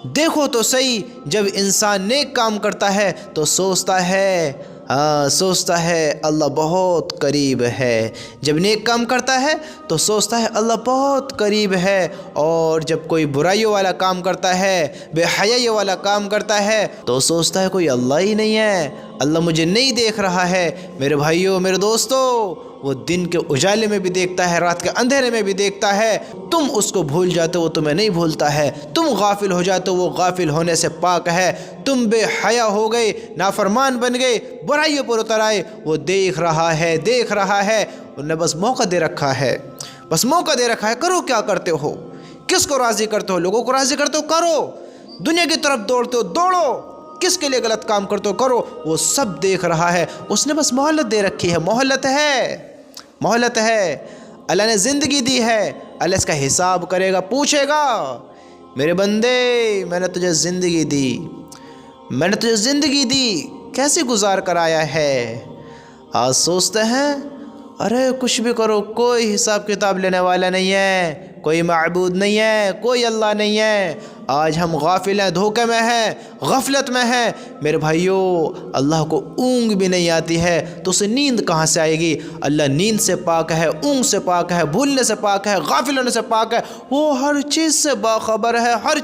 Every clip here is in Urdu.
دیکھو تو صحیح، جب انسان نیک کام کرتا ہے تو سوچتا ہے اللہ بہت قریب ہے۔ جب نیک کام کرتا ہے تو سوچتا ہے اللہ بہت قریب ہے، اور جب کوئی برائیوں والا کام کرتا ہے، بے حیائی والا کام کرتا ہے، تو سوچتا ہے کوئی اللہ ہی نہیں ہے، اللہ مجھے نہیں دیکھ رہا ہے۔ میرے بھائیوں، میرے دوستو، وہ دن کے اجالے میں بھی دیکھتا ہے، رات کے اندھیرے میں بھی دیکھتا ہے۔ تم اس کو بھول جاتے ہو، وہ تمہیں نہیں بھولتا ہے۔ تم غافل ہو جاتے ہو، وہ غافل ہونے سے پاک ہے۔ تم بے حیا ہو گئے، نافرمان بن گئے، برائیوں پر اتر آئے، وہ دیکھ رہا ہے۔ انہوں نے بس موقع دے رکھا ہے، کرو کیا کرتے ہو، کس کو راضی کرتے ہو، لوگوں کو راضی کرتے ہو، کرو، دنیا کی طرف دوڑتے ہو، دوڑو، کس کے لیے غلط کام کرتے ہو، کرو، وہ سب دیکھ رہا ہے۔ اس نے بس مہلت دے رکھی ہے، مہلت ہے۔ اللہ نے زندگی دی ہے، اللہ اس کا حساب کرے گا، پوچھے گا، میرے بندے میں نے تجھے زندگی دی، کیسے گزار کر آیا ہے؟ آج سوچتے ہیں ارے کچھ بھی کرو، کوئی حساب کتاب لینے والا نہیں ہے، کوئی معبود نہیں ہے، کوئی اللہ نہیں ہے۔ آج ہم غافل ہیں، دھوکے میں ہیں، غفلت میں ہیں۔ میرے بھائیوں، اللہ کو اونگ بھی نہیں آتی ہے تو اسے نیند کہاں سے آئے گی؟ اللہ نیند سے پاک ہے، اونگ سے پاک ہے، بھولنے سے پاک ہے، غافل ہونے سے پاک ہے۔ وہ ہر چیز سے باخبر ہے، ہر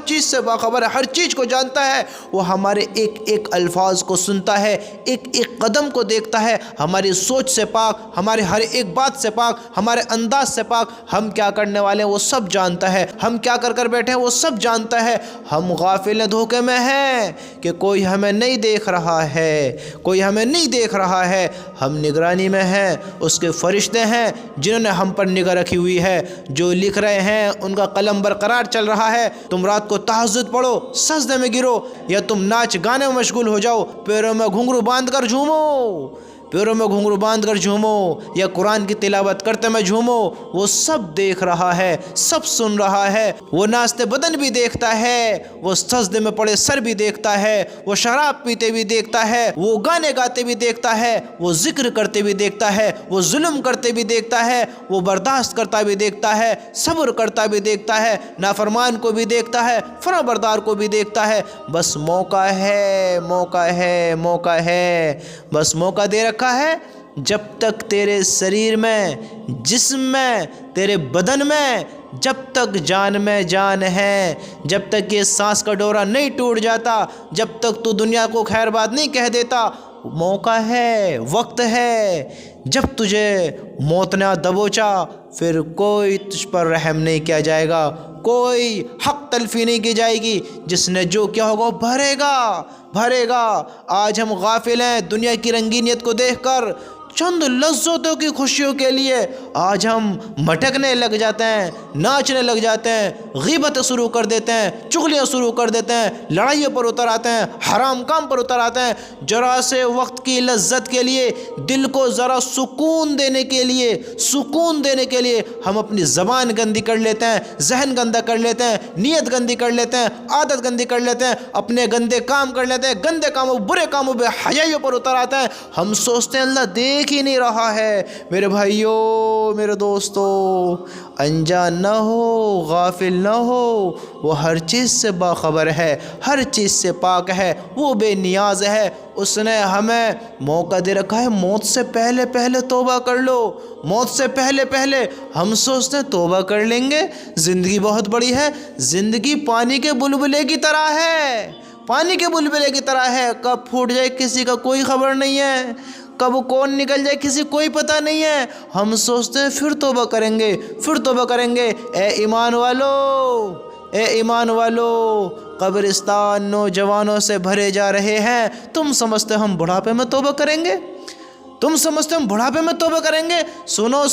چیز کو جانتا ہے۔ وہ ہمارے ایک ایک الفاظ کو سنتا ہے، ایک ایک قدم کو دیکھتا ہے۔ ہماری سوچ سے پاک، ہمارے ہر ایک بات سے پاک، ہمارے انداز سے پاک۔ ہم کیا کرنے والے ہیں وہ سب جانتا ہے، ہم کیا کر بیٹھے ہیں وہ سب جانتا ہے۔ ہم غافل ہیں، دھوکے میں ہیں کہ کوئی ہمیں نہیں دیکھ رہا ہے، ہم نگرانی میں ہیں، اس کے فرشتے ہیں جنہوں نے ہم پر نگاہ رکھی ہوئی ہے، جو لکھ رہے ہیں ان کا قلم برقرار چل رہا ہے۔ تم رات کو تہجد پڑھو، سجدے میں گرو، یا تم ناچ گانے میں مشغول ہو جاؤ، پیروں میں گھنگرو باندھ کر جھومو، یا قرآن کی تلاوت کرتے میں جھومو، وہ سب دیکھ رہا ہے، سب سن رہا ہے۔ وہ ناچتے بدن بھی دیکھتا ہے، وہ سجدے میں پڑے سر بھی دیکھتا ہے، وہ شراب پیتے بھی دیکھتا ہے، وہ گانے گاتے بھی دیکھتا ہے، وہ ذکر کرتے بھی دیکھتا ہے، وہ ظلم کرتے بھی دیکھتا ہے، وہ برداشت کرتا بھی دیکھتا ہے، صبر کرتا بھی دیکھتا ہے، نافرمان کو بھی دیکھتا ہے، فرمانبردار کو بھی دیکھتا ہے۔ بس موقع ہے، بس موقع دے رکھا ہے۔ جب تک تیرے شریر میں، جسم میں، تیرے بدن میں، جب تک جان میں جان ہے، جب تک یہ سانس کا ڈورا نہیں ٹوٹ جاتا، جب تک تو دنیا کو خیر بات نہیں کہہ دیتا، موقع ہے، وقت ہے۔ جب تجھے موت نے دبوچا، پھر کوئی تجھ پر رحم نہیں کیا جائے گا، کوئی حق تلفی نہیں کی جائے گی۔ جس نے جو کیا ہوگا وہ بھرے گا۔ آج ہم غافل ہیں، دنیا کی رنگینیت کو دیکھ کر، چند لذتوں کی خوشیوں کے لیے آج ہم مٹکنے لگ جاتے ہیں، ناچنے لگ جاتے ہیں، غیبت شروع کر دیتے ہیں، چغلیاں شروع کر دیتے ہیں، لڑائیوں پر اتر آتے ہیں، حرام کام پر اتر آتے ہیں۔ ذرا سے وقت کی لذت کے لیے، دل کو ذرا سکون دینے کے لیے ہم اپنی زبان گندی کر لیتے ہیں، ذہن گندا کر لیتے ہیں، نیت گندی کر لیتے ہیں، عادت گندی کر لیتے ہیں، اپنے گندے کام کر لیتے ہیں، گندے کاموں، برے کاموں، بے حیائیوں پر اتر آتے ہیں۔ ہم سوچتے ہیں اللہ دیکھ ہی نہیں رہا ہے۔ میرے بھائیوں، میرے دوستو، انجان نہ ہو، غافل نہ ہو، وہ ہر چیز سے باخبر ہے، ہر چیز سے پاک ہے، وہ بے نیاز ہے۔ اس نے ہمیں موقع دے رکھا ہے، موت سے پہلے توبہ کر لو، موت سے پہلے ہم سوچتے ہیں توبہ کر لیں گے، زندگی بہت بڑی ہے۔ زندگی پانی کے بلبلے کی طرح ہے، کب پھوٹ جائے کسی کا کوئی خبر نہیں ہے، کب کون نکل جائے کسی کوئی پتہ نہیں ہے۔ ہم سوچتے ہیں پھر توبہ کریں گے۔ اے ایمان والو، قبرستان نوجوانوں سے بھرے جا رہے ہیں۔ تم سمجھتے ہم بڑھاپے میں توبہ کریں گے؟ سنو،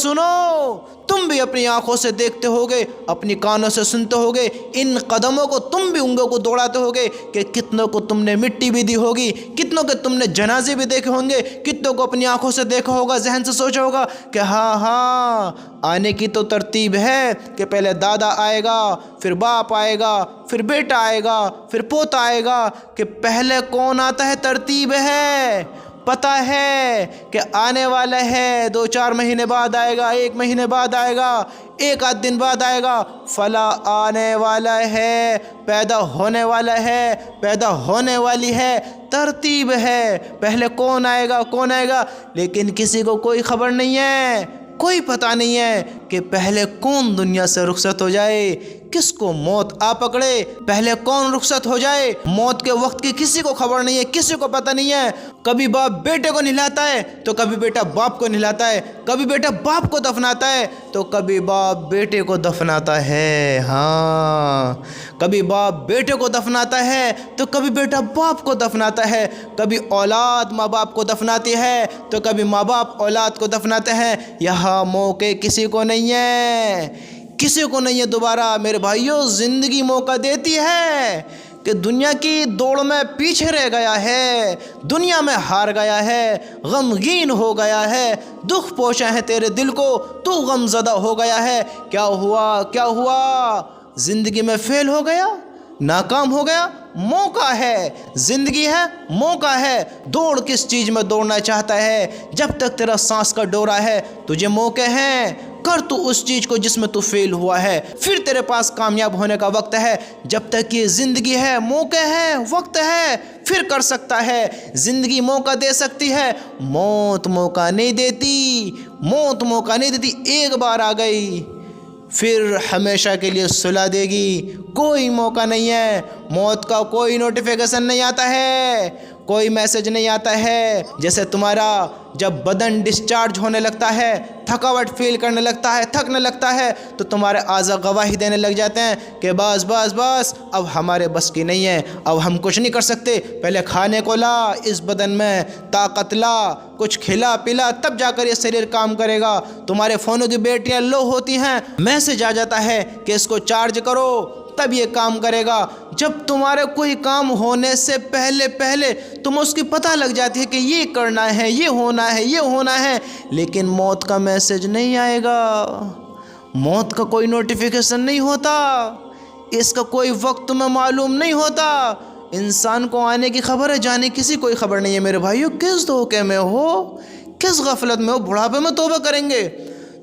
تم بھی اپنی آنکھوں سے دیکھتے ہوگے، اپنی کانوں سے سنتے ہوگے، ان قدموں کو تم بھی انگوں کو دوڑاتے ہوگے کہ کتنوں کو تم نے مٹی بھی دی ہوگی، کتنوں کے تم نے جنازے بھی دیکھے ہوں گے، کتنوں کو اپنی آنکھوں سے دیکھا ہوگا، ذہن سے سوچا ہوگا کہ ہاں آنے کی تو ترتیب ہے کہ پہلے دادا آئے گا، پھر باپ آئے گا، پھر بیٹا آئے گا، پھر پوتا آئے گا، کہ پہلے کون آتا ہے ترتیب ہے۔ پتہ ہے کہ آنے والا ہے، 2-4 مہینے بعد آئے گا، 1 مہینے بعد آئے گا، 1 دن بعد آئے گا، فلاں آنے والا ہے، پیدا ہونے والا ہے، پیدا ہونے والی ہے، ترتیب ہے، پہلے کون آئے گا کون آئے گا، لیکن کسی کو کوئی خبر نہیں ہے، کوئی پتہ نہیں ہے کہ پہلے کون دنیا سے رخصت ہو جائے، کس کو موت آ پکڑے، پہلے کون رخصت ہو جائے۔ موت کے وقت کی کسی کو خبر نہیں ہے، کسی کو پتہ نہیں ہے۔ کبھی باپ بیٹے کو نہلاتا ہے تو کبھی بیٹا باپ کو نہلاتا ہے، کبھی بیٹا باپ کو دفناتا ہے تو کبھی باپ بیٹے کو دفناتا ہے، ہاں کبھی باپ بیٹے کو دفناتا ہے تو کبھی بیٹا باپ کو دفناتا ہے، کبھی اولاد ماں باپ کو دفناتی ہے تو کبھی ماں باپ اولاد کو دفناتے ہیں۔ یہاں موقع کسی کو نہیں ہے، کسی کو نہیں ہے دوبارہ۔ میرے بھائیوں، زندگی موقع دیتی ہے کہ دنیا کی دوڑ میں پیچھے رہ گیا ہے، دنیا میں ہار گیا ہے، غمگین ہو گیا ہے، دکھ پہنچا ہے تیرے دل کو، تو غم زدہ ہو گیا ہے۔ کیا ہوا کیا ہوا؟ زندگی میں فیل ہو گیا، ناکام ہو گیا؟ موقع ہے، زندگی ہے، موقع ہے۔ دوڑ کس چیز میں دوڑنا چاہتا ہے؟ جب تک تیرا سانس کا ڈورا ہے تجھے موقع ہے، کر تو اس چیز کو جس میں تو فیل ہوا ہے، پھر تیرے پاس کامیاب ہونے کا وقت ہے۔ جب تک یہ زندگی ہے، موقع ہے، وقت ہے، پھر کر سکتا ہے۔ زندگی موقع دے سکتی ہے، موت موقع نہیں دیتی، موت موقع نہیں دیتی۔ ایک بار آ گئی پھر ہمیشہ کے لیے سلا دے گی، کوئی موقع نہیں ہے۔ موت کا کوئی نوٹیفیکیشن نہیں آتا ہے، کوئی میسج نہیں آتا ہے۔ جیسے تمہارا جب بدن ڈسچارج ہونے لگتا ہے، تھکاوٹ فیل کرنے لگتا ہے، تھکنے لگتا ہے، تو تمہارے اعضاء گواہی دینے لگ جاتے ہیں کہ بس بس بس اب ہمارے بس کی نہیں ہے، اب ہم کچھ نہیں کر سکتے۔ پہلے کھانے کو لا، اس بدن میں طاقت لا، کچھ کھلا پلا، تب جا کر یہ شریر کام کرے گا۔ تمہارے فونوں کی بیٹریاں لو ہوتی ہیں، میسج آ جاتا ہے کہ اس کو چارج کرو، تب یہ کام کرے گا۔ جب تمہارے کوئی کام ہونے سے پہلے تم اس کی پتہ لگ جاتی ہے کہ یہ کرنا ہے، یہ ہونا ہے، یہ ہونا ہے، لیکن موت کا میسج نہیں آئے گا، موت کا کوئی نوٹیفیکیشن نہیں ہوتا، اس کا کوئی وقت تمہیں معلوم نہیں ہوتا۔ انسان کو آنے کی خبر ہے، جانے کسی کوئی خبر نہیں ہے۔ میرے بھائیو، کس دھوکے میں ہو، کس غفلت میں ہو؟ بڑھاپے میں توبہ کریں گے۔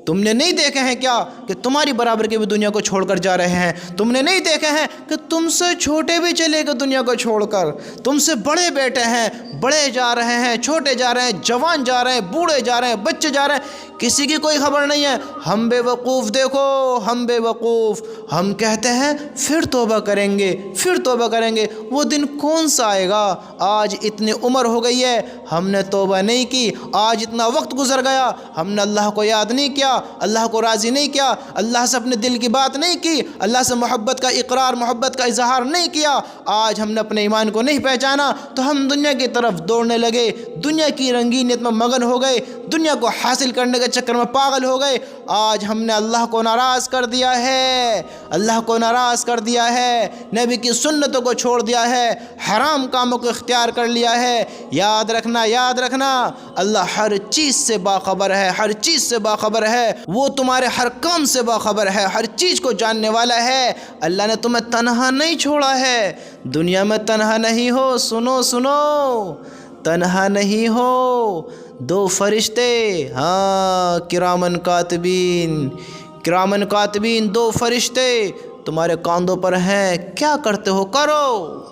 تم نے نہیں دیکھے ہیں کیا کہ تمہاری برابر کے بھی دنیا کو چھوڑ کر جا رہے ہیں؟ تم نے نہیں دیکھے ہیں کہ تم سے چھوٹے بھی چلے گئے دنیا کو چھوڑ کر؟ تم سے بڑے بیٹے ہیں، بڑے جا رہے ہیں، چھوٹے جا رہے ہیں، جوان جا رہے ہیں، بوڑھے جا رہے ہیں، بچے جا رہے ہیں، کسی کی کوئی خبر نہیں ہے۔ ہم بے وقوف، دیکھو ہم بے وقوف، ہم کہتے ہیں پھر توبہ کریں گے، پھر توبہ کریں گے۔ وہ دن کون سا آئے گا؟ آج اتنی عمر ہو گئی ہے، ہم نے توبہ نہیں کی، آج اتنا وقت گزر گیا، ہم نے اللہ کو یاد نہیں کیا، اللہ کو راضی نہیں کیا، اللہ سے اپنے دل کی بات نہیں کی، اللہ سے محبت کا اقرار، محبت کا اظہار نہیں کیا۔ آج ہم نے اپنے ایمان کو نہیں پہچانا تو ہم دنیا کی طرف دوڑنے لگے، دنیا کی رنگینیت میں مگن ہو گئے، دنیا کو حاصل کرنے کے چکر میں پاگل ہو گئے۔ آج ہم نے اللہ کو ناراض کر دیا ہے، اللہ کو ناراض کر دیا ہے، نبی کی سنتوں کو چھوڑ دیا ہے، حرام کاموں کو اختیار کر لیا ہے۔ یاد رکھنا، یاد رکھنا، اللہ ہر چیز سے باخبر ہے، ہر چیز سے باخبر ہے، وہ تمہارے ہر کام سے باخبر ہے، ہر چیز کو جاننے والا ہے۔ اللہ نے تمہیں تنہا نہیں چھوڑا ہے، دنیا میں تنہا نہیں ہو۔ سنو سنو، تنہا نہیں ہو، 2 فرشتے، ہاں کرامن کاتبین، کرامن کاتبین 2 فرشتے تمہارے کاندھوں پر ہیں۔ کیا کرتے ہو کرو،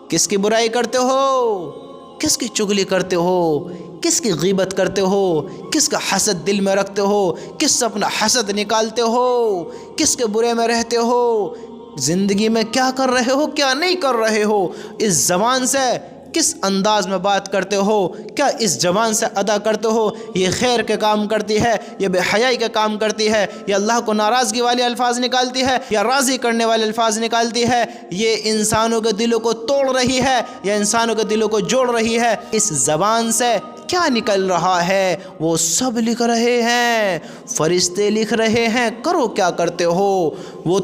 کس کی برائی کرتے ہو، کس کی چغلی کرتے ہو، کس کی غیبت کرتے ہو، کس کا حسد دل میں رکھتے ہو، کس سے اپنا حسد نکالتے ہو، کس کے برے میں رہتے ہو، زندگی میں کیا کر رہے ہو، کیا نہیں کر رہے ہو، اس زبان سے کس انداز میں بات کرتے ہو، کیا اس زبان سے ادا کرتے ہو، یہ خیر کے کام کرتی ہے، یہ بے حیائی کے کام کرتی ہے، یہ اللہ کو ناراضگی والے الفاظ نکالتی ہے یا راضی کرنے والے الفاظ نکالتی ہے، یہ انسانوں کے دلوں کو توڑ رہی ہے یا انسانوں کے دلوں کو جوڑ رہی ہے، اس زبان سے کیا نکل رہا ہے وہ سب لکھ رہے ہیں، فرشتے لکھ رہے ہیں۔ کرو کیا کرتے ہو، وہ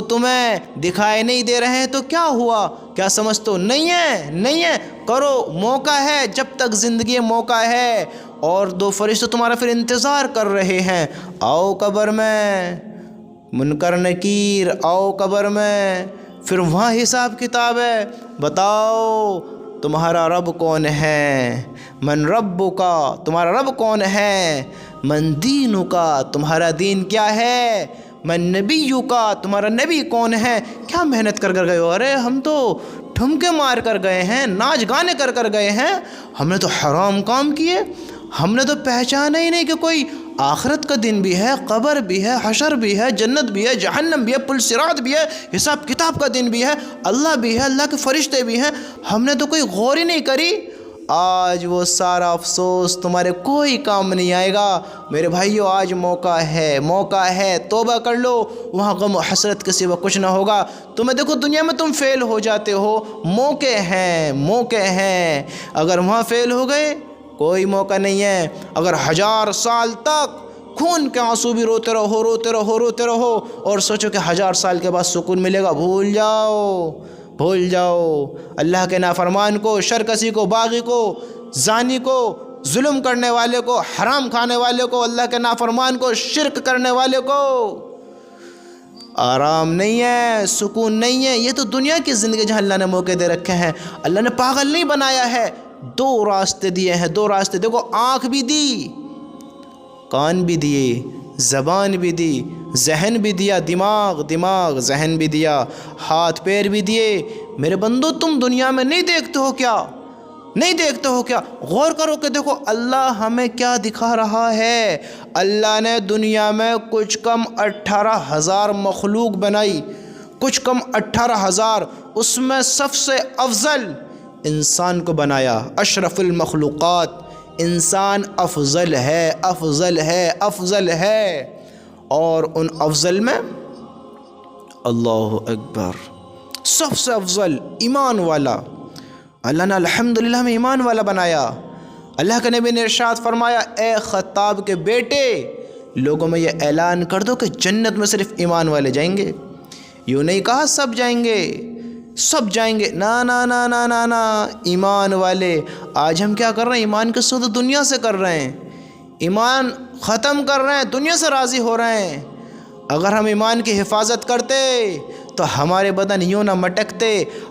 تمہیں دکھائی نہیں دے رہے ہیں تو کیا ہوا، کیا سمجھتے ہو؟ نہیں ہے، نہیں ہے، کرو، موقع ہے، جب تک زندگی موقع ہے۔ اور 2 فرشتے تمہارا پھر انتظار کر رہے ہیں، آؤ قبر میں، منکر نکیر آؤ قبر میں، پھر وہاں حساب کتاب ہے، بتاؤ تمہارا رب کون ہے؟ من ربک، تمہارا رب کون ہے؟ من دینک، تمہارا دین کیا ہے؟ من نبیک، تمہارا نبی کون ہے؟ کیا محنت کر کر گئے ہو؟ ارے ہم تو ٹھمکے مار کر گئے ہیں، ناچ گانے کر کر گئے ہیں، ہم نے تو حرام کام کیے، ہم نے تو پہچانا ہی نہیں کہ کوئی آخرت کا دن بھی ہے، قبر بھی ہے، حشر بھی ہے، جنت بھی ہے، جہنم بھی ہے، پل صراط بھی ہے، حساب کتاب کا دن بھی ہے، اللہ بھی ہے، اللہ کے فرشتے بھی ہیں، ہم نے تو کوئی غور ہی نہیں کری۔ آج وہ سارا افسوس تمہارے کوئی کام نہیں آئے گا میرے بھائیو۔ آج موقع ہے، موقع ہے، توبہ کر لو، وہاں غم و حسرت کے سوا کچھ نہ ہوگا۔ تمہیں دیکھو دنیا میں تم فیل ہو جاتے ہو، موقع ہیں، موقع ہیں، اگر وہاں فیل ہو گئے کوئی موقع نہیں ہے۔ اگر 1000 سال تک خون کے آنسو بھی روتے رہو، روتے رہو، روتے رہو، اور سوچو کہ 1000 سال کے بعد سکون ملے گا، بھول جاؤ، بھول جاؤ۔ اللہ کے نافرمان کو، شرکسی کو، باغی کو، زانی کو، ظلم کرنے والے کو، حرام کھانے والے کو، اللہ کے نافرمان کو، شرک کرنے والے کو آرام نہیں ہے، سکون نہیں ہے۔ یہ تو دنیا کی زندگی جہاں اللہ نے موقع دے رکھے ہیں۔ اللہ نے پاگل نہیں بنایا ہے، 2 راستے دیے ہیں، 2 راستے۔ دیکھو آنکھ بھی دی، کان بھی دیے، زبان بھی دی، ذہن بھی دیا، دماغ ذہن بھی دیا، ہاتھ پیر بھی دیے۔ میرے بندو تم دنیا میں نہیں دیکھتے ہو کیا؟ نہیں دیکھتے ہو کیا؟ غور کرو کہ دیکھو اللہ ہمیں کیا دکھا رہا ہے۔ اللہ نے دنیا میں کچھ کم 18,000 مخلوق بنائی، کچھ کم 18,000، اس میں سب سے افضل انسان کو بنایا، اشرف المخلوقات۔ انسان افضل ہے، افضل ہے، افضل ہے، اور ان افضل میں اللہ اکبر سب سے افضل ایمان والا۔ اللہ نے الحمدللہ ہمیں ایمان والا بنایا۔ اللہ کے نبی نے ارشاد فرمایا، اے خطاب کے بیٹے، لوگوں میں یہ اعلان کر دو کہ جنت میں صرف ایمان والے جائیں گے۔ یوں نہیں کہا سب جائیں گے، سب جائیں گے، نا نا نا نا نا نا، ایمان والے۔ آج ہم کیا کر رہے ہیں؟ ایمان کے سود دنیا سے کر رہے ہیں، ایمان ختم کر رہے ہیں، دنیا سے راضی ہو رہے ہیں۔ اگر ہم ایمان کی حفاظت کرتے تو ہمارے بدن یوں نہ مٹکتے،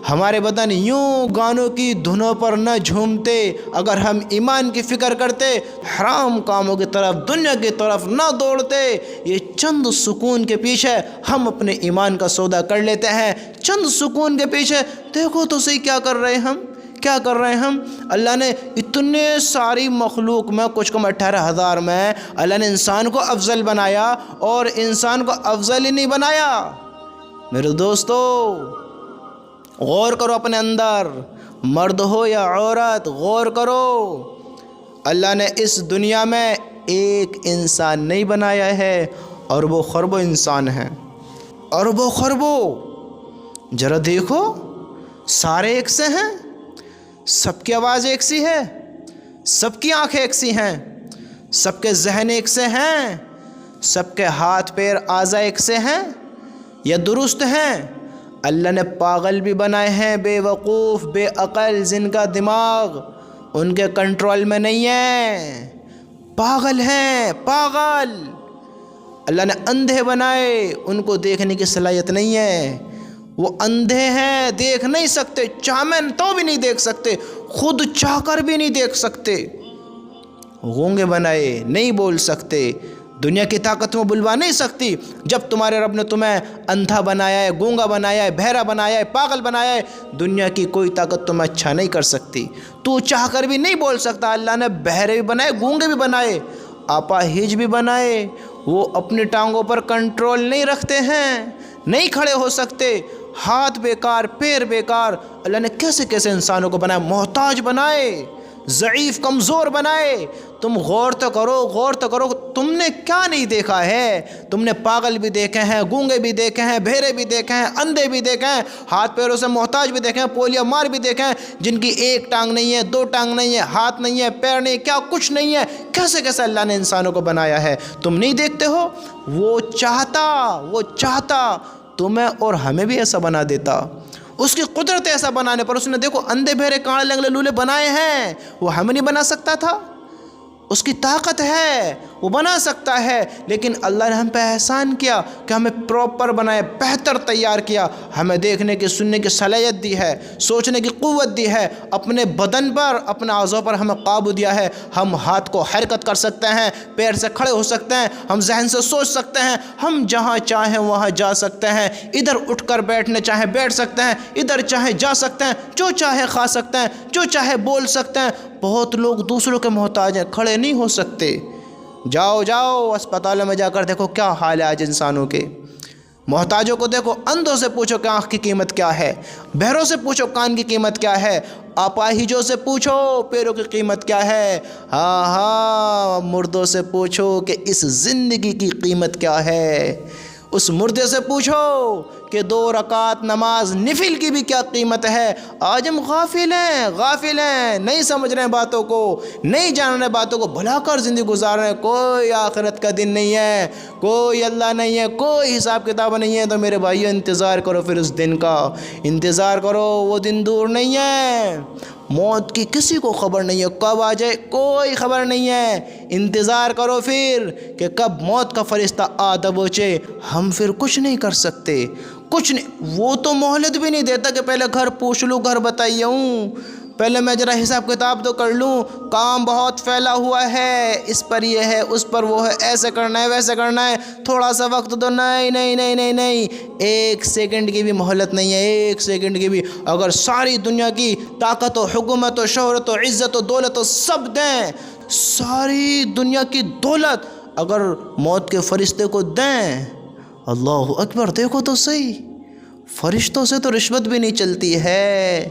ہمارے بدن یوں گانوں کی دھنوں پر نہ جھومتے۔ اگر ہم ایمان کی فکر کرتے، حرام کاموں کی طرف، دنیا کی طرف نہ دوڑتے۔ یہ چند سکون کے پیچھے ہم اپنے ایمان کا سودا کر لیتے ہیں، چند سکون کے پیچھے۔ دیکھو تو صحیح کیا کر رہے ہیں ہم، کیا کر رہے ہیں ہم۔ اللہ نے اتنے ساری مخلوق میں کچھ کم 18,000 میں اللہ نے انسان کو افضل بنایا، اور انسان کو افضل ہی نہیں بنایا۔ میرے دوستو غور کرو اپنے اندر، مرد ہو یا عورت، غور کرو۔ اللہ نے اس دنیا میں ایک انسان نہیں بنایا ہے، اربوں خربوں انسان ہیں، اربوں خربوں۔ ذرا دیکھو، سارے ایک سے ہیں، سب کی آواز ایک سی ہے، سب کی آنکھیں ایک سی ہیں، سب کے ذہن ایک سے ہیں، سب کے ہاتھ پیر اعضاء ایک سے ہیں، یا درست ہیں؟ اللہ نے پاگل بھی بنائے ہیں، بے وقوف، بے عقل، جن کا دماغ ان کے کنٹرول میں نہیں ہے، پاگل ہیں، پاگل۔ اللہ نے اندھے بنائے، ان کو دیکھنے کی صلاحیت نہیں ہے، وہ اندھے ہیں، دیکھ نہیں سکتے، چاہیں تو بھی نہیں دیکھ سکتے، خود چاہ کر بھی نہیں دیکھ سکتے۔ گونگے بنائے، نہیں بول سکتے، دنیا کی طاقت میں بلوا نہیں سکتی۔ جب تمہارے رب نے تمہیں اندھا بنایا ہے، گونگا بنایا ہے، بہرا بنایا ہے، پاگل بنایا ہے، دنیا کی کوئی طاقت تمہیں اچھا نہیں کر سکتی، تو چاہ کر بھی نہیں بول سکتا۔ اللہ نے بہرے بھی بنائے، گونگے بھی بنائے، اپاہج بھی بنائے، وہ اپنی ٹانگوں پر کنٹرول نہیں رکھتے ہیں، نہیں کھڑے ہو سکتے، ہاتھ بیکار، پیر بیکار۔ اللہ نے کیسے کیسے انسانوں کو بنایا، محتاج بنائے، ضعیف، کمزور بنائے۔ تم غور تو کرو، غور تو کرو، تم نے کیا نہیں دیکھا ہے؟ تم نے پاگل بھی دیکھے ہیں، گونگے بھی دیکھے ہیں، بہرے بھی دیکھے ہیں، اندھے بھی دیکھے ہیں، ہاتھ پیروں سے محتاج بھی دیکھے ہیں، پولیو مار بھی دیکھے ہیں، جن کی 1 ٹانگ نہیں ہے، 2 ٹانگ نہیں ہے، ہاتھ نہیں ہے، پیر نہیں، کیا کچھ نہیں ہے۔ کیسے کیسے اللہ نے انسانوں کو بنایا ہے، تم نہیں دیکھتے ہو؟ وہ چاہتا تمہیں اور ہمیں بھی ایسا بنا دیتا۔ اس کی قدرت ایسا بنانے پر، اس نے دیکھو اندھے بہرے کاڑے لنگڑے لولے بنائے ہیں، وہ ہمیں نہیں بنا سکتا تھا؟ اس کی طاقت ہے، وہ بنا سکتا ہے، لیکن اللہ نے ہم پہ احسان کیا کہ ہمیں پراپر بنایا، بہتر تیار کیا، ہمیں دیکھنے کی سننے کی صلاحیت دی ہے، سوچنے کی قوت دی ہے، اپنے بدن پر اپنے اعضاء پر ہمیں قابو دیا ہے۔ ہم ہاتھ کو حرکت کر سکتے ہیں، پیر سے کھڑے ہو سکتے ہیں، ہم ذہن سے سوچ سکتے ہیں، ہم جہاں چاہیں وہاں جا سکتے ہیں، ادھر اٹھ کر بیٹھنے چاہیں بیٹھ سکتے ہیں، ادھر چاہیں جا سکتے ہیں، جو چاہے کھا سکتے ہیں، جو چاہے بول سکتے ہیں۔ بہت لوگ دوسروں کے محتاج ہیں، کھڑے نہیں ہو سکتے۔ جاؤ اسپتالوں میں جا کر دیکھو کیا حال ہے آج انسانوں کے۔ محتاجوں کو دیکھو، اندھوں سے پوچھو کہ آنکھ کی قیمت کیا ہے، بہروں سے پوچھو کان کی قیمت کیا ہے، اپاہجوں سے پوچھو پیروں کی قیمت کیا ہے، ہاں مردوں سے پوچھو کہ اس زندگی کی قیمت کیا ہے، اس مردے سے پوچھو کہ 2 رکعت نماز نفل کی بھی کیا قیمت ہے۔ آج ہم غافل ہیں، نہیں سمجھ رہے ہیں باتوں کو، نہیں جان رہے باتوں کو، بھلا کر زندگی گزار رہے ہیں۔ کوئی آخرت کا دن نہیں ہے، کوئی اللہ نہیں ہے، کوئی حساب کتاب نہیں ہے، تو میرے بھائیو انتظار کرو، پھر اس دن کا انتظار کرو، وہ دن دور نہیں ہے۔ موت کی کسی کو خبر نہیں ہے، کب آ جائے کوئی خبر نہیں ہے۔ انتظار کرو پھر کہ کب موت کا فرشتہ آ دبوچے۔ ہم پھر کچھ نہیں کر سکتے، کچھ نہیں۔ وہ تو مہلت بھی نہیں دیتا کہ پہلے گھر پوچھ لوں، گھر بتائیے ہوں، پہلے میں ذرا حساب کتاب تو کر لوں، کام بہت پھیلا ہوا ہے، اس پر یہ ہے، اس پر وہ ہے، ایسے کرنا ہے، ویسے کرنا ہے، تھوڑا سا وقت دو۔ نہیں، 1 سیکنڈ کی بھی مہلت نہیں ہے، 1 سیکنڈ کی بھی۔ اگر ساری دنیا کی طاقت و حکومت و شہرت و عزت و دولت و سب دیں، ساری دنیا کی دولت اگر موت کے فرشتے کو دیں، اللہ اکبر، دیکھو تو صحیح، فرشتوں سے تو رشوت بھی نہیں چلتی ہے۔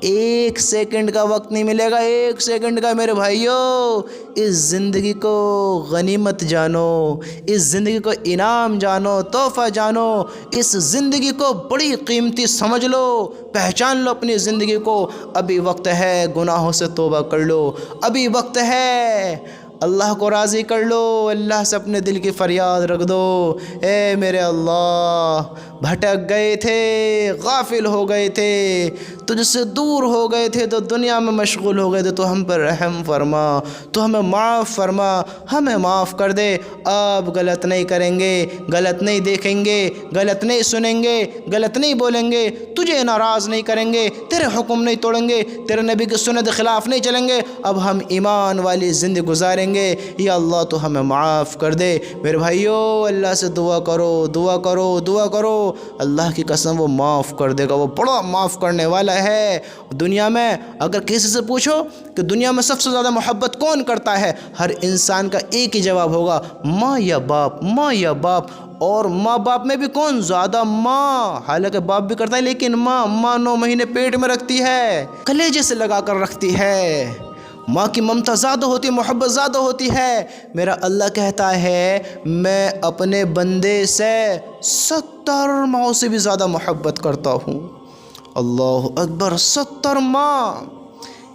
1 سیکنڈ کا وقت نہیں ملے گا، 1 سیکنڈ کا۔ میرے بھائیو، اس زندگی کو غنیمت جانو، اس زندگی کو انعام جانو، تحفہ جانو، اس زندگی کو بڑی قیمتی سمجھ لو، پہچان لو اپنی زندگی کو۔ ابھی وقت ہے، گناہوں سے توبہ کر لو، ابھی وقت ہے، اللہ کو راضی کر لو، اللہ سے اپنے دل کی فریاد رکھ دو، اے میرے اللہ، بھٹک گئے تھے، غافل ہو گئے تھے، تجھ سے دور ہو گئے تھے، تو دنیا میں مشغول ہو گئے تھے، تو ہم پر رحم فرما، تو ہمیں معاف فرما، ہمیں معاف کر دے۔ اب غلط نہیں کریں گے، غلط نہیں دیکھیں گے، غلط نہیں سنیں گے، غلط نہیں بولیں گے، تجھے ناراض نہیں کریں گے، تیرے حکم نہیں توڑیں گے، تیرے نبی کی سنت کے خلاف نہیں چلیں گے، اب ہم ایمان والی زندگی گزاریں گے۔ یا اللہ تو ہمیں معاف کر دے۔ میرے بھائیو، اللہ سے دعا کرو، دعا کرو، دعا کرو، اللہ کی قسم وہ معاف کر دے گا، وہ بڑا معاف کرنے والا ہے۔ دنیا میں اگر کسی سے پوچھو کہ دنیا میں سب سے زیادہ محبت کون کرتا ہے، ہر انسان کا ایک ہی جواب ہوگا، ماں یا باپ، ماں یا باپ۔ اور ماں باپ میں بھی کون زیادہ؟ ماں، حالانکہ باپ بھی کرتا ہے، لیکن ماں 9 مہینے پیٹ میں رکھتی ہے، کلیجے سے لگا کر رکھتی ہے، ماں کی ممتا زیادہ ہوتی ہے، محبت زیادہ ہوتی ہے۔ میرا اللہ کہتا ہے میں اپنے بندے سے 70 ماؤں سے بھی زیادہ محبت کرتا ہوں۔ اللہ اکبر، 70 ماں،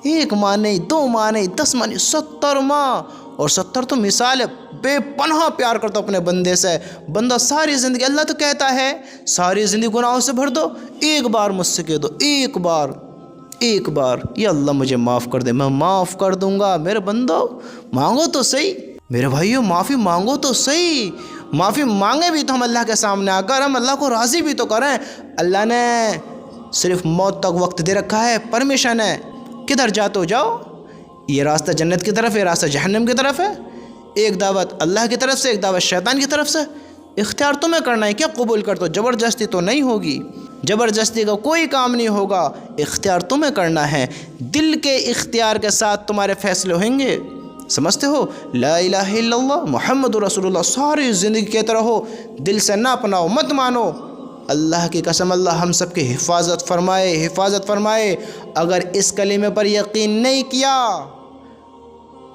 1 ماں نہیں، 2 ماں نہیں، 10 ماں نہیں، 70 ماں۔ اور 70 تو مثال ہے، بے پناہ پیار کرتا اپنے بندے سے۔ بندہ ساری زندگی، اللہ تو کہتا ہے ساری زندگی گناہوں سے بھر دو، ایک بار مجھ سے کہہ دو، ایک بار یا اللہ مجھے معاف کر دے، میں معاف کر دوں گا۔ میرے بندو، مانگو تو صحیح، میرے بھائیو، معافی مانگو تو صحیح۔ معافی مانگے بھی تو ہم اللہ کے سامنے آ کر ہم اللہ کو راضی بھی تو کریں۔ اللہ نے صرف موت تک وقت دے رکھا ہے، پرمیشن ہے، کدھر جاتے ہو جاؤ، یہ راستہ جنت کی طرف ہے، یہ راستہ جہنم کی طرف ہے، ایک دعوت اللہ کی طرف سے، ایک دعوت شیطان کی طرف سے، اختیار تمہیں کرنا ہے، کیا قبول کر دو، زبردستی تو نہیں ہوگی، زبردستی کا کوئی کام نہیں ہوگا، اختیار تمہیں کرنا ہے، دل کے اختیار کے ساتھ تمہارے فیصلے ہوئیں گے۔ سمجھتے ہو لا الہ الا اللہ محمد رسول اللہ، ساری زندگی کہتے رہو، دل سے نہ اپناؤ، مت مانو۔ اللہ کی قسم، اللہ ہم سب کی حفاظت فرمائے۔ اگر اس کلمے پر یقین نہیں کیا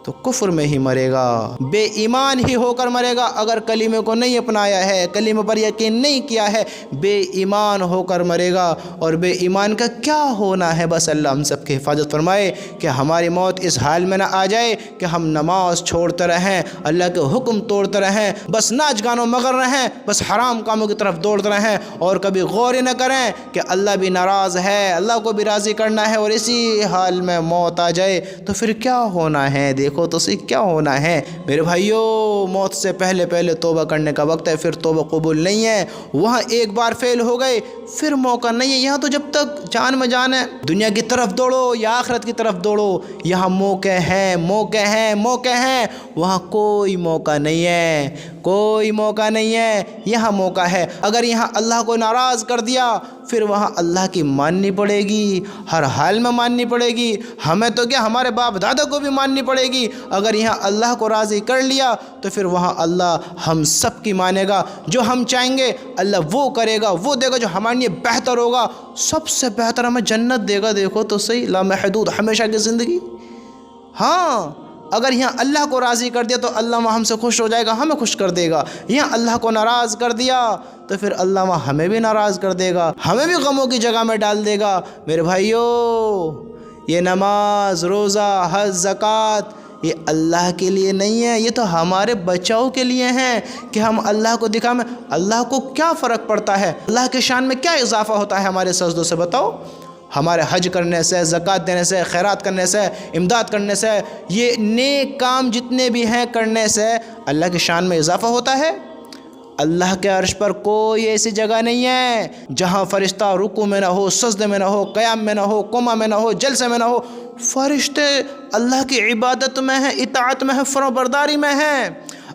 تو کفر میں ہی مرے گا، بے ایمان ہی ہو کر مرے گا۔ اگر کلمے کو نہیں اپنایا ہے، کلمے پر یقین نہیں کیا ہے، بے ایمان ہو کر مرے گا۔ اور بے ایمان کا کیا ہونا ہے، بس اللہ ہم سب کی حفاظت فرمائے کہ ہماری موت اس حال میں نہ آ جائے کہ ہم نماز چھوڑتے رہیں، اللہ کے حکم توڑتے رہیں، بس ناچ گانوں مگر رہیں، بس حرام کاموں کی طرف دوڑتے رہیں، اور کبھی غور ہی نہ کریں کہ اللہ بھی ناراض ہے، اللہ کو بھی راضی کرنا ہے، اور اسی حال میں موت آ جائے تو پھر کیا ہونا ہے۔ دیکھو تو صحیح کیا ہونا ہے۔ میرے بھائیوں، موت سے پہلے پہلے توبہ کرنے کا وقت ہے، پھر توبہ قبول نہیں ہے۔ وہاں ایک بار فیل ہو گئے پھر موقع نہیں ہے۔ یہاں تو جب تک جان میں جان ہے، دنیا کی طرف دوڑو یا آخرت کی طرف دوڑو، یہاں موقع ہیں، موقع ہیں، موقع ہیں۔ وہاں کوئی موقع نہیں ہے، کوئی موقع نہیں ہے، یہاں موقع ہے۔ اگر یہاں اللہ کو ناراض کر دیا پھر وہاں اللہ کی ماننی پڑے گی، ہر حال میں ماننی پڑے گی۔ ہمیں تو کیا، ہمارے باپ دادا کو بھی ماننی پڑے گی۔ اگر یہاں اللہ کو راضی کر لیا تو پھر وہاں اللہ ہم سب کی مانے گا۔ جو ہم چاہیں گے اللہ وہ کرے گا، وہ دے گا جو ہمارے لیے بہتر ہوگا۔ سب سے بہتر ہمیں جنت دے گا۔ دیکھو تو صحیح، لامحدود، ہمیشہ کی زندگی۔ ہاں، اگر یہاں اللہ کو راضی کر دیا تو اللہ وہاں ہم سے خوش ہو جائے گا، ہمیں خوش کر دے گا۔ یہاں اللہ کو ناراض کر دیا تو پھر اللہ وہاں ہمیں بھی ناراض کر دے گا، ہمیں بھی غموں کی جگہ میں ڈال دے گا۔ میرے بھائیوں، یہ نماز، روزہ، حج، زکوٰۃ یہ اللہ کے لیے نہیں ہے، یہ تو ہمارے بچاؤ کے لیے ہیں کہ ہم اللہ کو دکھائیں۔ اللہ کو کیا فرق پڑتا ہے؟ اللہ کے شان میں کیا اضافہ ہوتا ہے ہمارے سجدوں سے؟ بتاؤ۔ ہمارے حج کرنے سے، زکوٰۃ دینے سے، خیرات کرنے سے، امداد کرنے سے، یہ نیک کام جتنے بھی ہیں کرنے سے اللہ کی شان میں اضافہ ہوتا ہے؟ اللہ کے عرش پر کوئی ایسی جگہ نہیں ہے جہاں فرشتہ رکوع میں نہ ہو، سجدے میں نہ ہو، قیام میں نہ ہو، قوما میں نہ ہو، جلسے میں نہ ہو۔ فرشتے اللہ کی عبادت میں ہیں، اطاعت میں ہیں، فرمانبرداری میں ہیں۔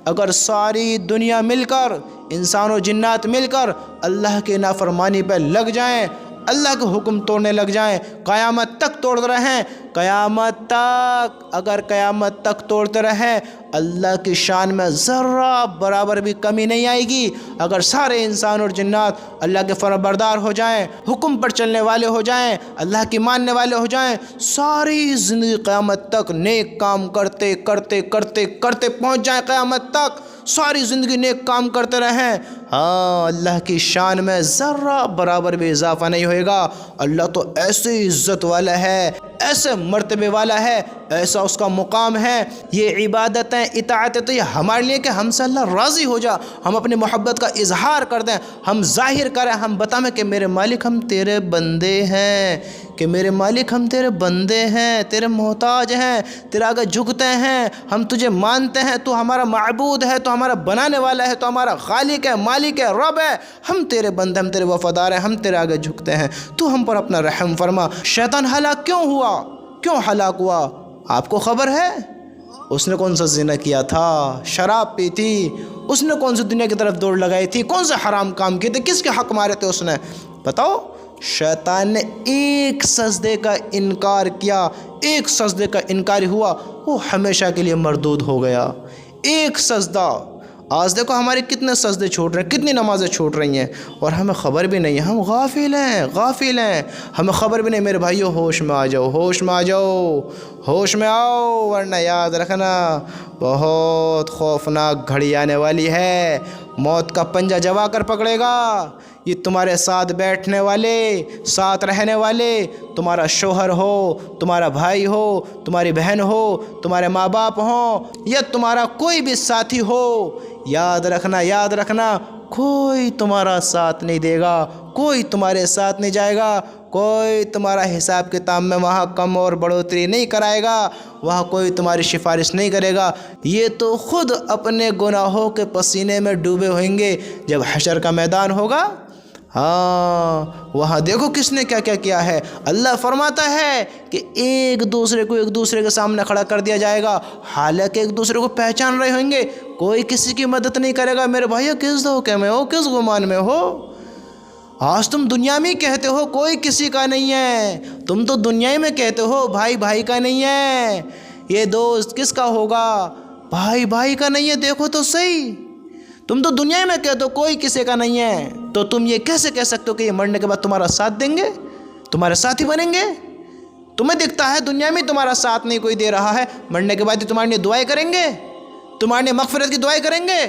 اگر ساری دنیا مل کر، انسان و جنات مل کر اللہ کی نافرمانی پہ لگ جائیں، اللہ کے حکم توڑنے لگ جائیں، قیامت تک توڑتے رہیں، قیامت تک، اگر قیامت تک توڑتے رہیں، اللہ کی شان میں ذرہ برابر بھی کمی نہیں آئے گی۔ اگر سارے انسان اور جنات اللہ کے فرمانبردار ہو جائیں، حکم پر چلنے والے ہو جائیں، اللہ کی ماننے والے ہو جائیں، ساری زندگی قیامت تک نیک کام کرتے کرتے کرتے کرتے پہنچ جائیں، قیامت تک ساری زندگی نیک کام کرتے رہیں، ہاں، اللہ کی شان میں ذرہ برابر بھی اضافہ نہیں ہوئے گا۔ اللہ تو ایسی عزت والا ہے، ایسے مرتبے والا ہے، ایسا اس کا مقام ہے۔ یہ عبادتیں، اطاعتیں تو یہ ہمارے لیے کہ ہم سے اللہ راضی ہو جا، ہم اپنی محبت کا اظہار کر دیں، ہم ظاہر کریں، ہم بتائیں کہ میرے مالک ہم تیرے بندے ہیں، کہ میرے مالک ہم تیرے بندے ہیں، تیرے محتاج ہیں، تیرے آگے جھکتے ہیں، ہم تجھے مانتے ہیں، تو ہمارا معبود ہے، تو ہمارا بنانے والا ہے، تو ہمارا خالق ہے، مالک ہے، رب ہے، ہم تیرے بندے، ہم تیرے وفادار ہیں، ہم تیرے آگے جھکتے ہیں، تو ہم پر اپنا رحم فرما۔ شیطان ہلاک کیوں ہوا؟ کیوں ہلاک ہوا؟ آپ کو خبر ہے؟ اس نے کون سا زنا کیا تھا؟ شراب پی تھی؟ اس نے کون سی دنیا کی طرف دوڑ لگائی تھی؟ کون سے حرام کام کیے تھے؟ کس کے حق مارے تھے اس نے؟ بتاؤ۔ شیطان نے ایک سجدے کا انکار کیا، ایک سجدے کا انکاری ہوا، وہ ہمیشہ کے لیے مردود ہو گیا۔ ایک سجدہ۔ آج دیکھو ہمارے کتنے سجدے چھوٹ رہے ہیں، کتنی نمازیں چھوٹ رہی ہیں اور ہمیں خبر بھی نہیں ہے، ہم غافل ہیں، غافل ہیں، ہمیں خبر بھی نہیں۔ میرے بھائیو، ہوش میں آ جاؤ، ہوش میں آ جاؤ، ہوش میں آؤ، ورنہ یاد رکھنا بہت خوفناک گھڑی آنے والی ہے۔ موت کا پنجہ جب آ کر پکڑے گا، یہ تمہارے ساتھ بیٹھنے والے، ساتھ رہنے والے، تمہارا شوہر ہو، تمہارا بھائی ہو، تمہاری بہن ہو، تمہارے ماں باپ ہوں، یا تمہارا کوئی بھی ساتھی ہو، یاد رکھنا، یاد رکھنا، کوئی تمہارا ساتھ نہیں دے گا، کوئی تمہارے ساتھ نہیں جائے گا، کوئی تمہارا حساب کتاب میں وہاں کم اور بڑھوتری نہیں کرائے گا، وہاں کوئی تمہاری سفارش نہیں کرے گا۔ یہ تو خود اپنے گناہوں کے پسینے میں ڈوبے ہوئیں گے جب حشر کا میدان ہوگا۔ ہاں، وہاں دیکھو کس نے کیا کیا کیا ہے۔ اللہ فرماتا ہے کہ ایک دوسرے کو ایک دوسرے کے سامنے کھڑا کر دیا جائے گا، حالانکہ ایک دوسرے کو پہچان رہے ہوں گے، کوئی کسی کی مدد نہیں کرے گا۔ میرے بھائیو، کس دھوکے میں ہو، کس گمان میں ہو؟ آج تم دنیا میں کہتے ہو کوئی کسی کا نہیں ہے، تم تو دنیا میں کہتے ہو بھائی بھائی کا نہیں ہے، یہ دوست کس کا ہوگا؟ بھائی بھائی کا نہیں ہے۔ دیکھو تو صحیح، تم تو دنیا میں کہتے ہو کوئی کسی کا نہیں ہے، تو تم یہ کیسے کہہ سکتے ہو کہ یہ مرنے کے بعد تمہارا ساتھ دیں گے، تمہارے ساتھی بنیں گے؟ تمہیں دکھتا ہے دنیا میں تمہارا ساتھ نہیں کوئی دے رہا ہے، مرنے کے بعد ہی تمہارے لیے دعائیں کریں گے، تمہارے لیے مغفرت کی دعائیں کریں گے،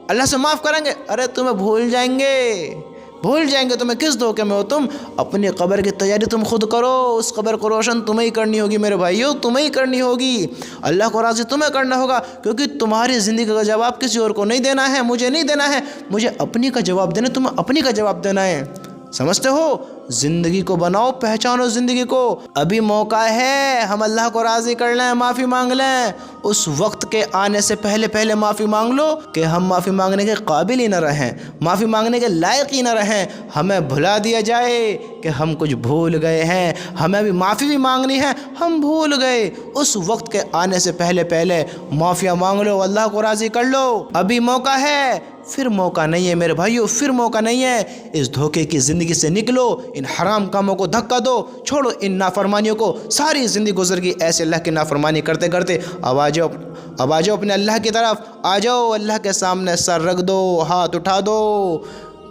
اللہ سے معاف کریں گے؟ ارے تمہیں بھول جائیں گے، بھول جائیں گے۔ تمہیں کس دھوکے میں ہو تم؟ اپنی قبر کی تیاری تم خود کرو، اس قبر کو روشن تمہیں ہی کرنی ہوگی میرے بھائیو، تمہیں ہی کرنی ہوگی، اللہ کو راضی تمہیں کرنا ہوگا، کیونکہ تمہاری زندگی کا جواب کسی اور کو نہیں دینا ہے، مجھے نہیں دینا ہے، مجھے اپنی کا جواب دینا ہے، تمہیں اپنی کا جواب دینا ہے۔ سمجھتے ہو؟ زندگی کو بناؤ، پہچانو زندگی کو۔ ابھی موقع ہے ہم اللہ کو راضی کر لیں، معافی مانگ لیں۔ اس وقت کے آنے سے پہلے معافی مانگ لو کہ ہم معافی مانگنے کے قابل ہی نہ رہیں، معافی مانگنے کے لائق ہی نہ رہیں، ہمیں بھلا دیا جائے کہ ہم کچھ بھول گئے ہیں، ہمیں ابھی معافی بھی مانگنی ہے، ہم بھول گئے۔ اس وقت کے آنے سے پہلے معافیاں مانگ لو، اللہ کو راضی کر لو۔ ابھی موقع ہے، پھر موقع نہیں ہے میرے بھائیو، پھر موقع نہیں ہے۔ اس دھوکے کی زندگی سے نکلو، ان حرام کاموں کو دھکا دو، چھوڑو ان نافرمانیوں کو۔ ساری زندگی گزر گئی ایسے اللہ کی نافرمانی کرتے کرتے، اب آ جاؤ اپنے اللہ کی طرف، آ جاؤ اللہ کے سامنے، سر رکھ دو، ہاتھ اٹھا دو،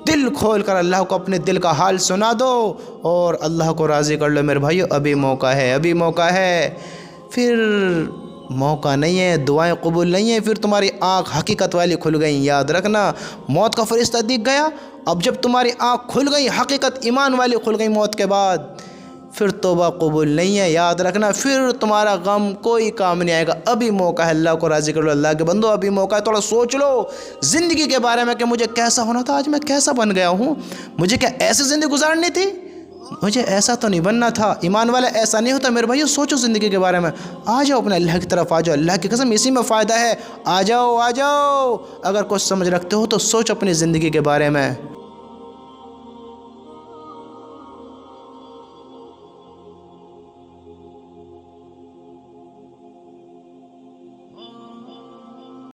دل کھول کر اللہ کو اپنے دل کا حال سنا دو اور اللہ کو راضی کر لو میرے بھائیو۔ ابھی موقع ہے، ابھی موقع ہے، پھر موقع نہیں ہے، دعائیں قبول نہیں ہیں، پھر تمہاری آنکھ حقیقت والی کھل گئیں۔ یاد رکھنا، موت کا فرشتہ دکھ گیا، اب جب تمہاری آنکھ کھل گئی، حقیقت ایمان والی کھل گئی موت کے بعد، پھر توبہ قبول نہیں ہے۔ یاد رکھنا، پھر تمہارا غم کوئی کام نہیں آئے گا۔ ابھی موقع ہے، اللہ کو راضی کر لو۔ اللہ کے بندو، ابھی موقع ہے، تھوڑا سوچ لو زندگی کے بارے میں کہ مجھے کیسا ہونا تھا، آج میں کیسا بن گیا ہوں، مجھے کیا ایسی زندگی گزارنی تھی، مجھے ایسا تو نہیں بننا تھا۔ ایمان والا ایسا نہیں ہوتا میرے بھائیو، سوچو زندگی کے بارے میں۔ آ جاؤ اپنے اللہ کی طرف، آ جاؤ، اللہ کی قسم اسی میں فائدہ ہے۔ آ جاؤ، آ جاؤ، اگر کچھ سمجھ رکھتے ہو تو سوچ اپنی زندگی کے بارے میں۔